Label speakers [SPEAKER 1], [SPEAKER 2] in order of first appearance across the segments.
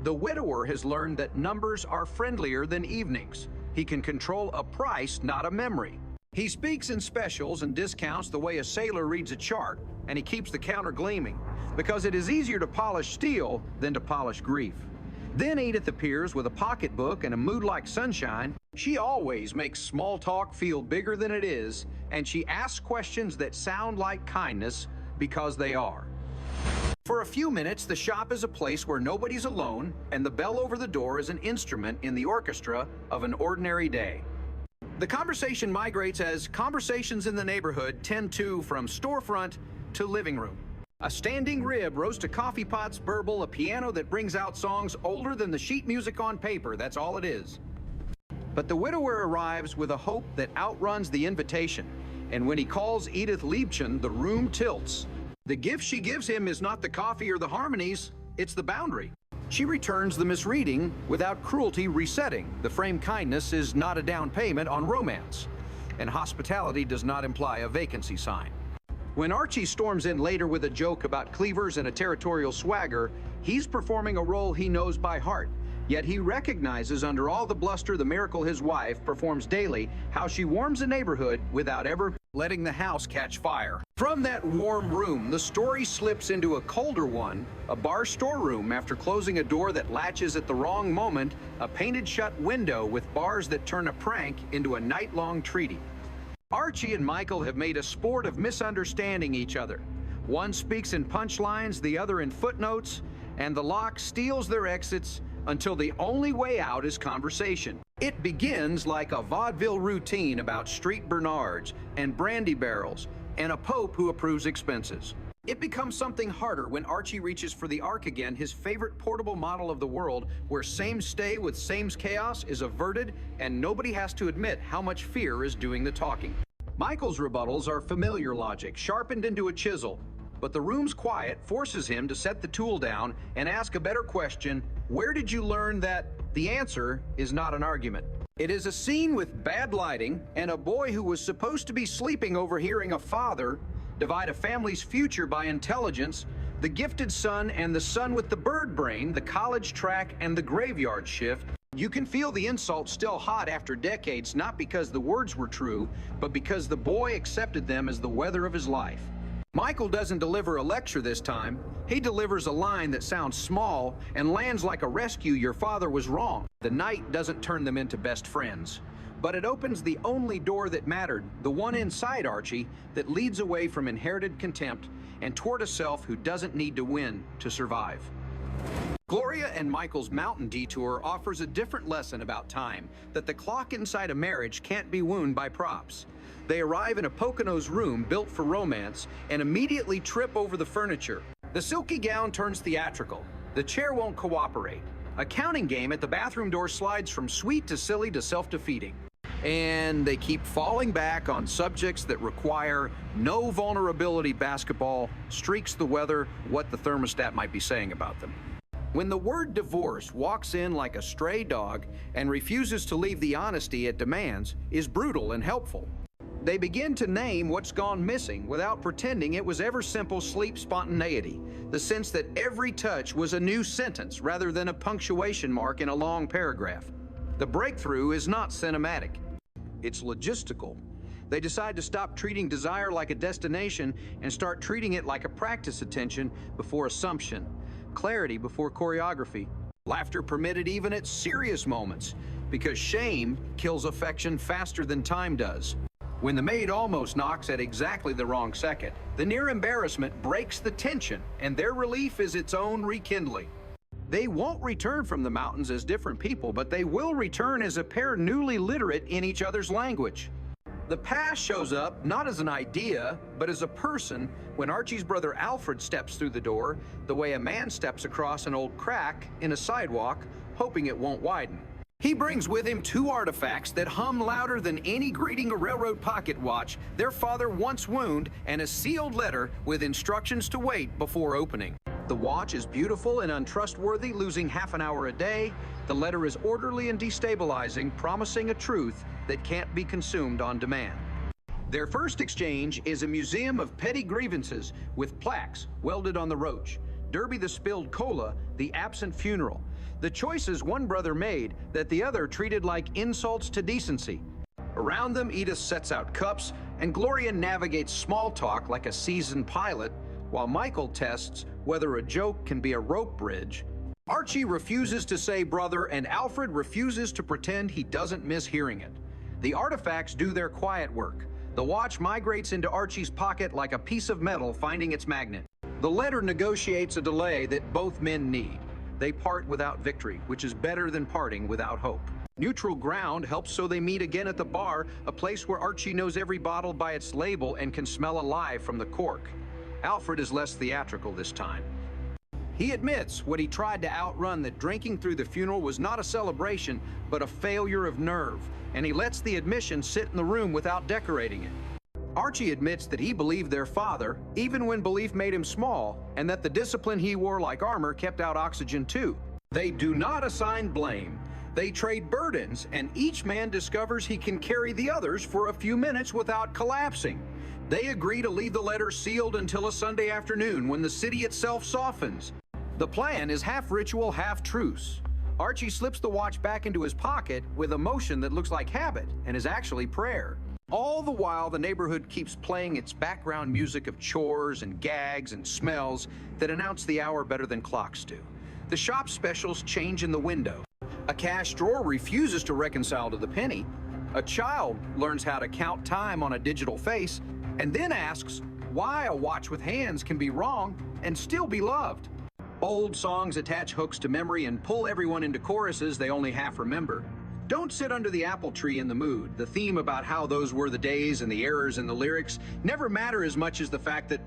[SPEAKER 1] The widower has learned that numbers are friendlier than evenings. He can control a price, not a memory. He speaks in specials and discounts the way a sailor reads a chart, and he keeps the counter gleaming, because it is easier to polish steel than to polish grief. Then Edith appears with a pocketbook and a mood like sunshine. She always makes small talk feel bigger than it is, and she asks questions that sound like kindness because they are. For a few minutes, the shop is a place where nobody's alone, and the bell over the door is an instrument in the orchestra of an ordinary day. The conversation migrates as conversations in the neighborhood tend to from storefront to living room. A standing rib rose to coffee pots, burble, a piano that brings out songs older than the sheet music on paper, that's all it is. But the widower arrives with a hope that outruns the invitation, and when he calls Edith Liebchen, the room tilts. The gift she gives him is not the coffee or the harmonies, it's the boundary. She returns the misreading without cruelty resetting. The framed kindness is not a down payment on romance, and hospitality does not imply a vacancy sign. When Archie storms in later with a joke about cleavers and a territorial swagger, he's performing a role he knows by heart. Yet he recognizes under all the bluster the miracle his wife performs daily, how she warms a neighborhood without ever letting the house catch fire. From that warm room, the story slips into a colder one, a bar storeroom after closing a door that latches at the wrong moment, a painted shut window with bars that turn a prank into a night-long treaty. Archie and Michael have made a sport of misunderstanding each other. One speaks in punchlines, the other in footnotes, and the lock steals their exits until the only way out is conversation. It begins like a vaudeville routine about street Bernards and brandy barrels and a pope who approves expenses. It becomes something harder when Archie reaches for the Ark again, his favorite portable model of the world, where same stay with same's chaos is averted and nobody has to admit how much fear is doing the talking. Michael's rebuttals are familiar logic, sharpened into a chisel, but the room's quiet forces him to set the tool down and ask a better question: where did you learn that? The answer is not an argument. It is a scene with bad lighting and a boy who was supposed to be sleeping overhearing a father divide a family's future by intelligence, the gifted son and the son with the bird brain, the college track and the graveyard shift. You can feel the insult still hot after decades, not because the words were true, but because the boy accepted them as the weather of his life. Michael doesn't deliver a lecture this time. He delivers a line that sounds small and lands like a rescue. Your father was wrong. The night doesn't turn them into best friends, but it opens the only door that mattered, the one inside Archie that leads away from inherited contempt and toward a self who doesn't need to win to survive. Gloria and Michael's mountain detour offers a different lesson about time, that the clock inside a marriage can't be wound by props. They arrive in a Poconos room built for romance and immediately trip over the furniture. The silky gown turns theatrical. The chair won't cooperate. A counting game at the bathroom door slides from sweet to silly to self-defeating. And they keep falling back on subjects that require no vulnerability. Basketball, streaks the weather, what the thermostat might be saying about them. When the word divorce walks in like a stray dog and refuses to leave the honesty it demands, is brutal and helpful. They begin to name what's gone missing without pretending it was ever simple sleep spontaneity, the sense that every touch was a new sentence rather than a punctuation mark in a long paragraph. The breakthrough is not cinematic, it's logistical. They decide to stop treating desire like a destination and start treating it like a practice attention before assumption, clarity before choreography. Laughter permitted even at serious moments, because shame kills affection faster than time does. When the maid almost knocks at exactly the wrong second, the near embarrassment breaks the tension, and their relief is its own rekindling. They won't return from the mountains as different people, but they will return as a pair newly literate in each other's language. The past shows up not as an idea, but as a person when Archie's brother Alfred steps through the door, the way a man steps across an old crack in a sidewalk, hoping it won't widen. He brings with him two artifacts that hum louder than any greeting a railroad pocket watch, their father once wound, and a sealed letter with instructions to wait before opening. The watch is beautiful and untrustworthy, losing half an hour a day. The letter is orderly and destabilizing, promising a truth that can't be consumed on demand. Their first exchange is a museum of petty grievances with plaques welded on the roach. Derby the spilled cola, the absent funeral. The choices one brother made that the other treated like insults to decency. Around them, Edith sets out cups, and Gloria navigates small talk like a seasoned pilot, while Michael tests whether a joke can be a rope bridge. Archie refuses to say brother, and Alfred refuses to pretend he doesn't miss hearing it. The artifacts do their quiet work. The watch migrates into Archie's pocket like a piece of metal finding its magnet. The letter negotiates a delay that both men need. They part without victory, which is better than parting without hope. Neutral ground helps, so they meet again at the bar, a place where Archie knows every bottle by its label and can smell a lie from the cork. Alfred is less theatrical this time. He admits when he tried to outrun that drinking through the funeral was not a celebration, but a failure of nerve, and he lets the admission sit in the room without decorating it. Archie admits that he believed their father, even when belief made him small, and that the discipline he wore like armor kept out oxygen too. They do not assign blame. They trade burdens, and each man discovers he can carry the others for a few minutes without collapsing. They agree to leave the letter sealed until a Sunday afternoon when the city itself softens. The plan is half ritual, half truce. Archie slips the watch back into his pocket with a motion that looks like habit and is actually prayer. All the while, the neighborhood keeps playing its background music of chores and gags and smells that announce the hour better than clocks do. The shop specials change in the window. A cash drawer refuses to reconcile to the penny. A child learns how to count time on a digital face and then asks why a watch with hands can be wrong and still be loved. Old songs attach hooks to memory and pull everyone into choruses they only half remember. Don't sit under the apple tree in the mood. The theme about how those were the days and the errors in the lyrics never matter as much as the fact that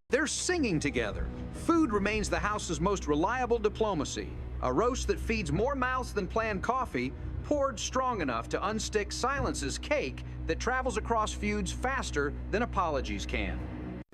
[SPEAKER 1] they're singing together. Food remains the house's most reliable diplomacy. A roast that feeds more mouths than planned coffee, poured strong enough to unstick silence's cake that travels across feuds faster than apologies can.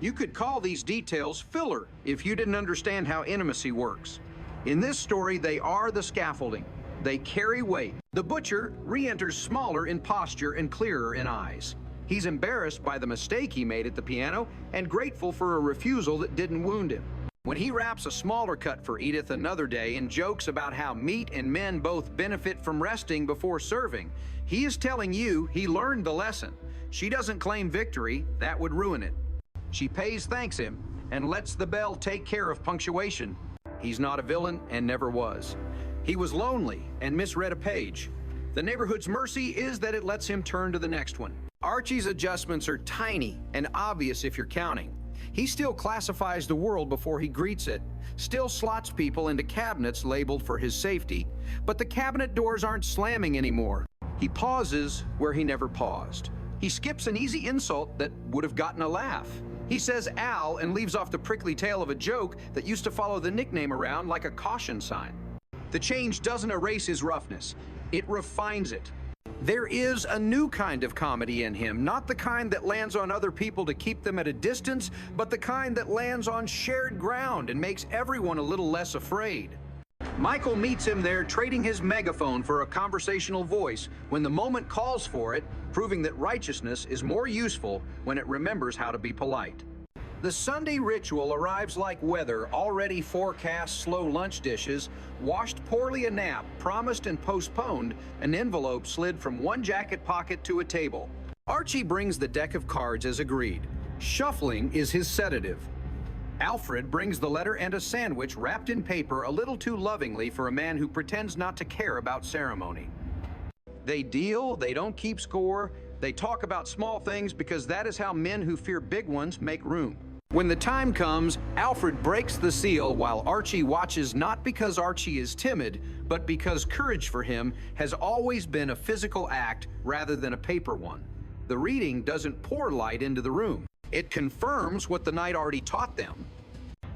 [SPEAKER 1] You could call these details filler if you didn't understand how intimacy works. In this story, they are the scaffolding. They carry weight. The butcher re-enters smaller in posture and clearer in eyes. He's embarrassed by the mistake he made at the piano and grateful for a refusal that didn't wound him. When he wraps a smaller cut for Edith another day and jokes about how meat and men both benefit from resting before serving, he is telling you he learned the lesson. She doesn't claim victory, that would ruin it. She thanks him and lets the bell take care of punctuation. He's not a villain and never was. He was lonely and misread a page. The neighborhood's mercy is that it lets him turn to the next one. Archie's adjustments are tiny and obvious if you're counting. He still classifies the world before he greets it, still slots people into cabinets labeled for his safety, but the cabinet doors aren't slamming anymore. He pauses where he never paused. He skips an easy insult that would have gotten a laugh. He says Al and leaves off the prickly tail of a joke that used to follow the nickname around like a caution sign. The change doesn't erase his roughness, it refines it. There is a new kind of comedy in him, not the kind that lands on other people to keep them at a distance, but the kind that lands on shared ground and makes everyone a little less afraid. Michael meets him there, trading his megaphone for a conversational voice when the moment calls for it, proving that righteousness is more useful when it remembers how to be polite. The Sunday ritual arrives like weather, already forecast slow lunch dishes, washed poorly a nap, promised and postponed, an envelope slid from one jacket pocket to a table. Archie brings the deck of cards as agreed. Shuffling is his sedative. Alfred brings the letter and a sandwich wrapped in paper a little too lovingly for a man who pretends not to care about ceremony. They deal, they don't keep score, they talk about small things because that is how men who fear big ones make room. When the time comes, Alfred breaks the seal while Archie watches, not because Archie is timid, but because courage for him has always been a physical act rather than a paper one. The reading doesn't pour light into the room. It confirms what the night already taught them.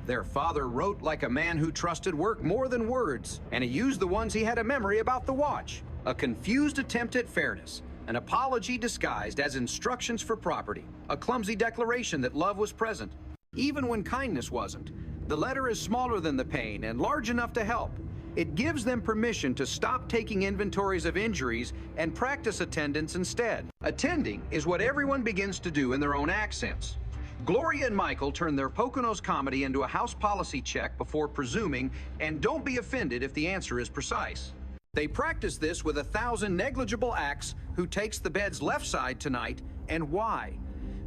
[SPEAKER 1] Their father wrote like a man who trusted work more than words, and he used the ones he had a memory about the watch. A confused attempt at fairness. An apology disguised as instructions for property, a clumsy declaration that love was present, even when kindness wasn't. The letter is smaller than the pain and large enough to help. It gives them permission to stop taking inventories of injuries and practice attendance instead. Attending is what everyone begins to do in their own accents. Gloria and Michael turn their Poconos comedy into a house policy check before presuming, and don't be offended if the answer is precise. They practice this with 1,000 negligible acts: who takes the bed's left side tonight and why,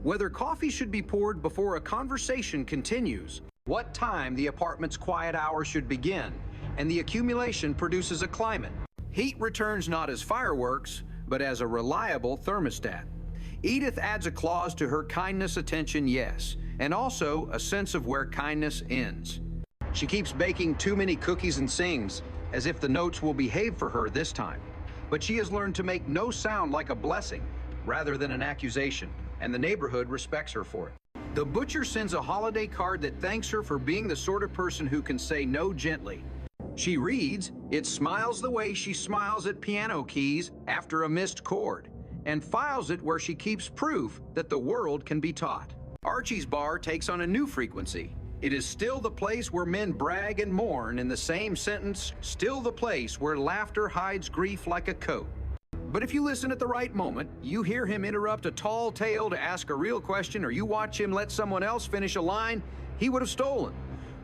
[SPEAKER 1] whether coffee should be poured before a conversation continues, what time the apartment's quiet hour should begin, and the accumulation produces a climate. Heat returns not as fireworks, but as a reliable thermostat. Edith adds a clause to her kindness attention yes, and also a sense of where kindness ends. She keeps baking too many cookies and sings, as if the notes will behave for her this time. But she has learned to make no sound like a blessing, rather than an accusation, and the neighborhood respects her for it. The butcher sends a holiday card that thanks her for being the sort of person who can say no gently. She reads, it smiles the way she smiles at piano keys after a missed chord, and files it where she keeps proof that the world can be taught. Archie's bar takes on a new frequency. It is still the place where men brag and mourn in the same sentence, still the place where laughter hides grief like a coat. But if you listen at the right moment, you hear him interrupt a tall tale to ask a real question, or you watch him let someone else finish a line he would have stolen,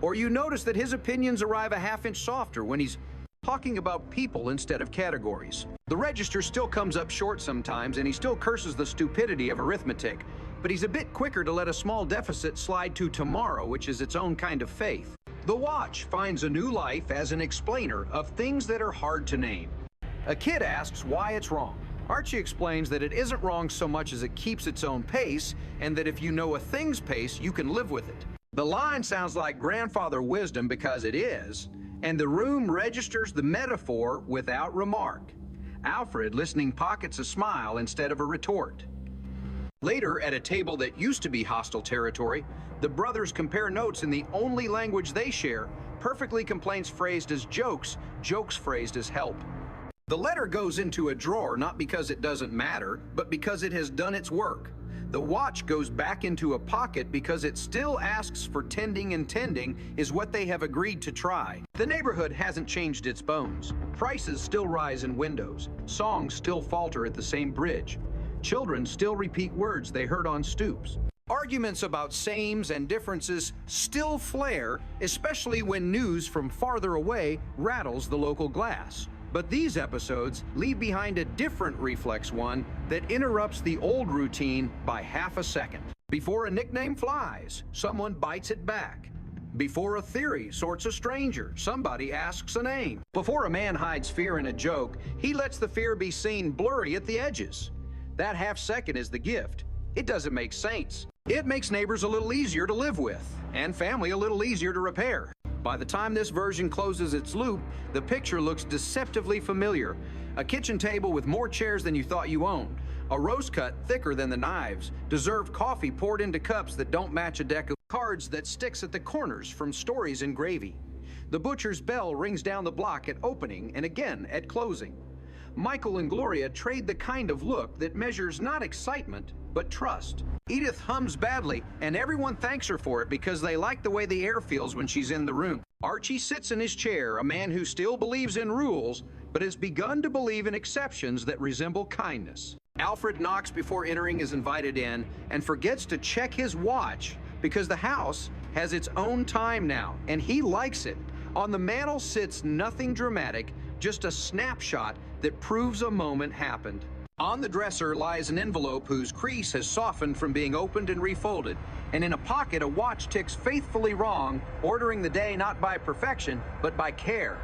[SPEAKER 1] or you notice that his opinions arrive a half-inch softer when he's talking about people instead of categories. The register still comes up short sometimes, and he still curses the stupidity of arithmetic, but he's a bit quicker to let a small deficit slide to tomorrow, which is its own kind of faith. The watch finds a new life as an explainer of things that are hard to name. A kid asks why it's wrong. Archie explains that it isn't wrong so much as it keeps its own pace, and that if you know a thing's pace, you can live with it. The line sounds like grandfather wisdom because it is, and the room registers the metaphor without remark. Alfred, listening, pockets a smile instead of a retort. Later, at a table that used to be hostile territory, the brothers compare notes in the only language they share: perfectly complaints phrased as jokes, jokes phrased as help. The letter goes into a drawer not because it doesn't matter, but because it has done its work. The watch goes back into a pocket because it still asks for tending, and tending is what they have agreed to try. The neighborhood hasn't changed its bones. Prices still rise in windows. Songs still falter at the same bridge. Children still repeat words they heard on stoops. Arguments about sames and differences still flare, especially when news from farther away rattles the local glass. But these episodes leave behind a different reflex one that interrupts the old routine by half a second. Before a nickname flies, someone bites it back. Before a theory sorts a stranger, somebody asks a name. Before a man hides fear in a joke, he lets the fear be seen blurry at the edges. That half second is the gift. It doesn't make saints. It makes neighbors a little easier to live with, and family a little easier to repair. By the time this version closes its loop, the picture looks deceptively familiar. A kitchen table with more chairs than you thought you owned. A roast cut thicker than the knives. Deserved coffee poured into cups that don't match a deck of cards that sticks at the corners from stories and gravy. The butcher's bell rings down the block at opening and again at closing. Michael and Gloria trade the kind of look that measures not excitement, but trust. Edith hums badly, and everyone thanks her for it because they like the way the air feels when she's in the room. Archie sits in his chair, a man who still believes in rules, but has begun to believe in exceptions that resemble kindness. Alfred knocks before entering is invited in, and forgets to check his watch because the house has its own time now, and he likes it. On the mantel sits nothing dramatic, just a snapshot that proves a moment happened. On the dresser lies an envelope whose crease has softened from being opened and refolded, and in a pocket a watch ticks faithfully wrong, ordering the day not by perfection, but by care.